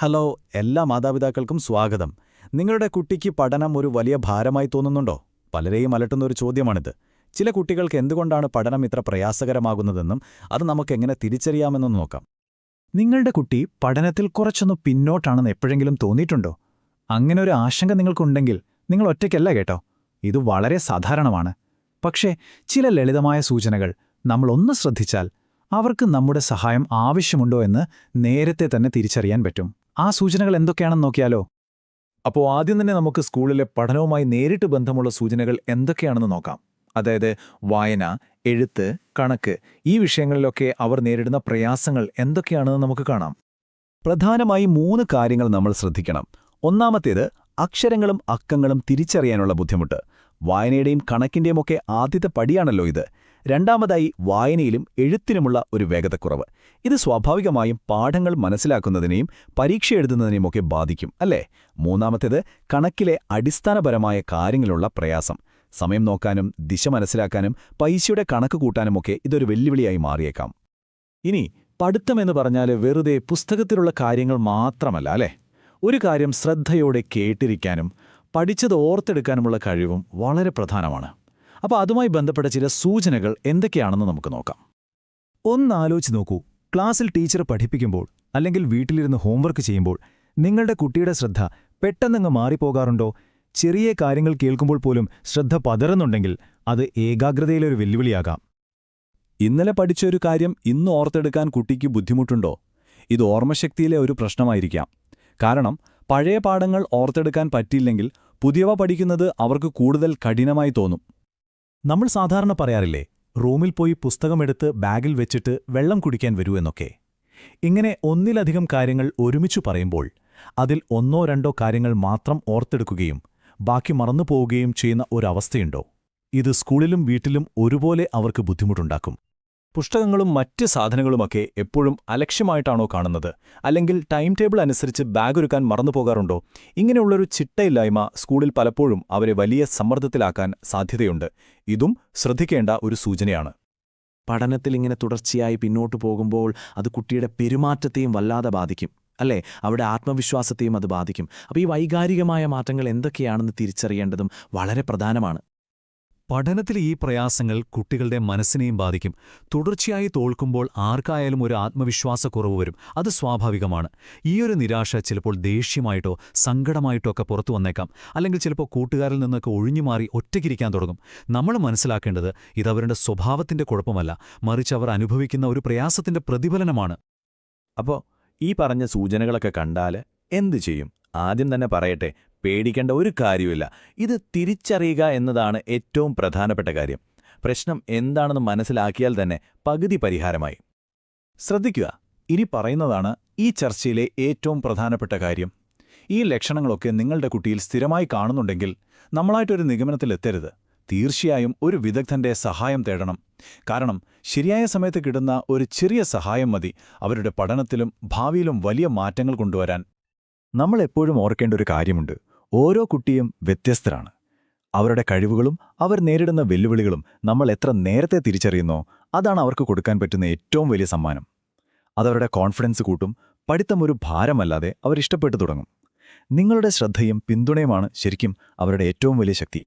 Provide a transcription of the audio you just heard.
Hello, എല്ലാ മാതാപിതാക്കൾക്കും സ്വാഗതം. നിങ്ങളുടെ കുട്ടിക്ക് പഠനം ഒരു വലിയ ഭാരമായി തോന്നുന്നുണ്ടോ? പലരെയും അലട്ടുന്ന ഒരു ചോദ്യമാണിത്. ചില കുട്ടികൾക്ക് എന്തുകൊണ്ടാണ് പഠനം ഇത്ര പ്രയാസകരമാകുന്നതെന്നും അത് നമുക്കെങ്ങനെ തിരിച്ചറിയാമെന്നും നോക്കാം. നിങ്ങളുടെ കുട്ടി പഠനത്തിൽ കുറച്ചൊന്ന് പിന്നോട്ടാണെന്ന് എപ്പോഴെങ്കിലും തോന്നിയിട്ടുണ്ടോ? അങ്ങനെ ഒരു ആശങ്ക നിങ്ങൾക്കുണ്ടെങ്കിൽ നിങ്ങൾ ഒറ്റയ്ക്കല്ല കേട്ടോ. ഇത് വളരെ സാധാരണമാണ്. പക്ഷേ ചില ലളിതമായ സൂചനകൾ നമ്മളൊന്ന് ശ്രദ്ധിച്ചാൽ അവർക്ക് നമ്മുടെ സഹായം ആവശ്യമുണ്ടോ എന്ന് നേരത്തെ തന്നെ തിരിച്ചറിയാൻ പറ്റും. ആ സൂചനകൾ എന്തൊക്കെയാണെന്ന് നോക്കിയാലോ? അപ്പോൾ ആദ്യം തന്നെ നമുക്ക് സ്കൂളിലെ പഠനവുമായി നേരിട്ട് ബന്ധമുള്ള സൂചനകൾ എന്തൊക്കെയാണെന്ന് നോക്കാം. അതായത് വായന, എഴുത്ത്, കണക്ക്, ഈ വിഷയങ്ങളിലൊക്കെ അവർ നേരിടുന്ന പ്രയാസങ്ങൾ എന്തൊക്കെയാണെന്ന് നമുക്ക് കാണാം. പ്രധാനമായും 3 കാര്യങ്ങൾ നമ്മൾ ശ്രദ്ധിക്കണം. ഒന്നാമത്തേത് അക്ഷരങ്ങളും അക്കങ്ങളും തിരിച്ചറിയാനുള്ള ബുദ്ധിമുട്ട്. വായനയുടെയും കണക്കിന്റെയുമൊക്കെ ആദ്യത്തെ പടിയാണല്ലോ ഇത്. രണ്ടാമതായി വായനയിലും എഴുത്തിനുമുള്ള ഒരു വേഗതക്കുറവ്. ഇത് സ്വാഭാവികമായും പാഠങ്ങൾ മനസ്സിലാക്കുന്നതിനെയും പരീക്ഷ എഴുതുന്നതിനെയുമൊക്കെ ബാധിക്കും, അല്ലേ? മൂന്നാമത്തേത് കണക്കിലെ അടിസ്ഥാനപരമായ കാര്യങ്ങളുള്ള പ്രയാസം. സമയം നോക്കാനും ദിശ മനസ്സിലാക്കാനും പൈസയുടെ കണക്ക് കൂട്ടാനുമൊക്കെ ഇതൊരു വെല്ലുവിളിയായി മാറിയേക്കാം. ഇനി പഠിത്തമെന്ന് പറഞ്ഞാൽ വെറുതെ പുസ്തകത്തിലുള്ള കാര്യങ്ങൾ മാത്രമല്ല, അല്ലേ? ഒരു കാര്യം ശ്രദ്ധയോടെ കേട്ടിരിക്കാനും പഠിച്ചത് ഓർത്തെടുക്കാനുമുള്ള കഴിവും വളരെ പ്രധാനമാണ്. അപ്പോൾ അതുമായി ബന്ധപ്പെട്ട ചില സൂചനകൾ എന്തൊക്കെയാണെന്ന് നമുക്ക് നോക്കാം. ഒന്നാലോചിച്ച് നോക്കൂ. ക്ലാസ്സിൽ ടീച്ചർ പഠിപ്പിക്കുമ്പോൾ അല്ലെങ്കിൽ വീട്ടിലിരുന്ന് ഹോംവർക്ക് ചെയ്യുമ്പോൾ നിങ്ങളുടെ കുട്ടിയുടെ ശ്രദ്ധ പെട്ടെന്നങ്ങ് മാറിപ്പോകാറുണ്ടോ? ചെറിയ കാര്യങ്ങൾ കേൾക്കുമ്പോൾ പോലും ശ്രദ്ധ പതറുന്നുണ്ടെങ്കിൽ അത് ഏകാഗ്രതയിലൊരു വെല്ലുവിളിയാകാം. ഇന്നലെ പഠിച്ചൊരു കാര്യം ഇന്ന് ഓർത്തെടുക്കാൻ കുട്ടിക്ക് ബുദ്ധിമുട്ടുണ്ടോ? ഇത് ഓർമ്മശക്തിയിലെ ഒരു പ്രശ്നമായിരിക്കാം. കാരണം പഴയ പാഠങ്ങൾ ഓർത്തെടുക്കാൻ പറ്റിയില്ലെങ്കിൽ പുതിയവ പഠിക്കുന്നത് അവർക്ക് കൂടുതൽ കഠിനമായി തോന്നും. നമ്മൾ സാധാരണ പറയാറില്ലേ, റൂമിൽ പോയി പുസ്തകമെടുത്ത് ബാഗിൽ വെച്ചിട്ട് വെള്ളം കുടിക്കാൻ വരൂ എന്നൊക്കെ. ഇങ്ങനെ ഒന്നിലധികം കാര്യങ്ങൾ ഒരുമിച്ചു പറയുമ്പോൾ അതിൽ 1-2 കാര്യങ്ങൾ മാത്രം ഓർത്തെടുക്കുകയും ബാക്കി മറന്നുപോവുകയും ചെയ്യുന്ന ഒരവസ്ഥയുണ്ടോ? ഇത് സ്കൂളിലും വീട്ടിലും ഒരുപോലെ അവർക്ക് ബുദ്ധിമുട്ടുണ്ടാക്കും. പുസ്തകങ്ങളും മറ്റ് സാധനങ്ങളുമൊക്കെ എപ്പോഴും അലക്ഷ്യമായിട്ടാണോ കാണുന്നത്? അല്ലെങ്കിൽ ടൈം ടേബിൾ അനുസരിച്ച് ബാഗ് ഒരുക്കാൻ മറന്നുപോകാറുണ്ടോ? ഇങ്ങനെയുള്ളൊരു ചിട്ടയില്ലായ്മ സ്കൂളിൽ പലപ്പോഴും അവരെ വലിയ സമ്മർദ്ദത്തിലാക്കാൻ സാധ്യതയുണ്ട്. ഇതും ശ്രദ്ധിക്കേണ്ട ഒരു സൂചനയാണ്. പഠനത്തിൽ ഇങ്ങനെ തുടർച്ചയായി പിന്നോട്ടു പോകുമ്പോൾ അത് കുട്ടിയുടെ പെരുമാറ്റത്തെയും വല്ലാതെ ബാധിക്കും, അല്ലേ? അവിടെ ആത്മവിശ്വാസത്തെയും അത് ബാധിക്കും. അപ്പോൾ ഈ വൈകാരികമായ മാറ്റങ്ങൾ എന്തൊക്കെയാണെന്ന് തിരിച്ചറിയേണ്ടതും വളരെ പ്രധാനമാണ്. പഠനത്തിലെ ഈ പ്രയാസങ്ങൾ കുട്ടികളുടെ മനസ്സിനെയും ബാധിക്കും. തുടർച്ചയായി തോൽക്കുമ്പോൾ ആർക്കായാലും ഒരു ആത്മവിശ്വാസക്കുറവ് വരും. അത് സ്വാഭാവികമാണ്. ഈയൊരു നിരാശ ചിലപ്പോൾ ദേഷ്യമായിട്ടോ സങ്കടമായിട്ടോ ഒക്കെ പുറത്തു വന്നേക്കാം. അല്ലെങ്കിൽ ചിലപ്പോൾ കൂട്ടുകാരിൽ നിന്നൊക്കെ ഒഴിഞ്ഞുമാറി ഒറ്റയ്ക്കിരിക്കാൻ തുടങ്ങും. നമ്മൾ മനസ്സിലാക്കേണ്ടത് ഇതവരുടെ സ്വഭാവത്തിന്റെ കുഴപ്പമല്ല, മറിച്ച് അവർ അനുഭവിക്കുന്ന ഒരു പ്രയാസത്തിന്റെ പ്രതിഫലനമാണ്. അപ്പോൾ ഈ പറഞ്ഞ സൂചനകളൊക്കെ കണ്ടാൽ എന്തു ചെയ്യും? ആദ്യം തന്നെ പറയട്ടെ, പേടിക്കേണ്ട ഒരു കാര്യമില്ല. ഇത് തിരിച്ചറിയുക എന്നതാണ് ഏറ്റവും പ്രധാനപ്പെട്ട കാര്യം. പ്രശ്നം എന്താണെന്ന് മനസ്സിലാക്കിയാൽ തന്നെ പകുതി പരിഹാരമായി. ശ്രദ്ധിക്കുക, ഇനി പറയുന്നതാണ് ഈ ചർച്ചയിലെ ഏറ്റവും പ്രധാനപ്പെട്ട കാര്യം. ഈ ലക്ഷണങ്ങളൊക്കെ നിങ്ങളുടെ കുട്ടിയിൽ സ്ഥിരമായി കാണുന്നുണ്ടെങ്കിൽ നമ്മളായിട്ടൊരു നിഗമനത്തിലെത്തരുത്. തീർച്ചയായും ഒരു വിദഗ്ധന്റെ സഹായം തേടണം. കാരണം ശരിയായ സമയത്ത് കിട്ടുന്ന ഒരു ചെറിയ സഹായം മതി അവരുടെ പഠനത്തിലും ഭാവിയിലും വലിയ മാറ്റങ്ങൾ കൊണ്ടുവരാൻ. നമ്മൾ എപ്പോഴും ഓർക്കേണ്ട ഒരു കാര്യമുണ്ട്. ഓരോ കുട്ടിയും വ്യത്യസ്തരാണ്. അവരുടെ കഴിവുകളും അവർ നേരിടുന്ന വെല്ലുവിളികളും നമ്മൾ എത്ര നേരത്തെ തിരിച്ചറിയുന്നോ അതാണ് അവർക്ക് കൊടുക്കാൻ പറ്റുന്ന ഏറ്റവും വലിയ സമ്മാനം. അതവരുടെ കോൺഫിഡൻസ് കൂട്ടും. പഠിത്തം ഒരു ഭാരമല്ലാതെ അവരിഷ്ടപ്പെട്ടു തുടങ്ങും. നിങ്ങളുടെ ശ്രദ്ധയും പിന്തുണയുമാണ് ശരിക്കും അവരുടെ ഏറ്റവും വലിയ ശക്തി.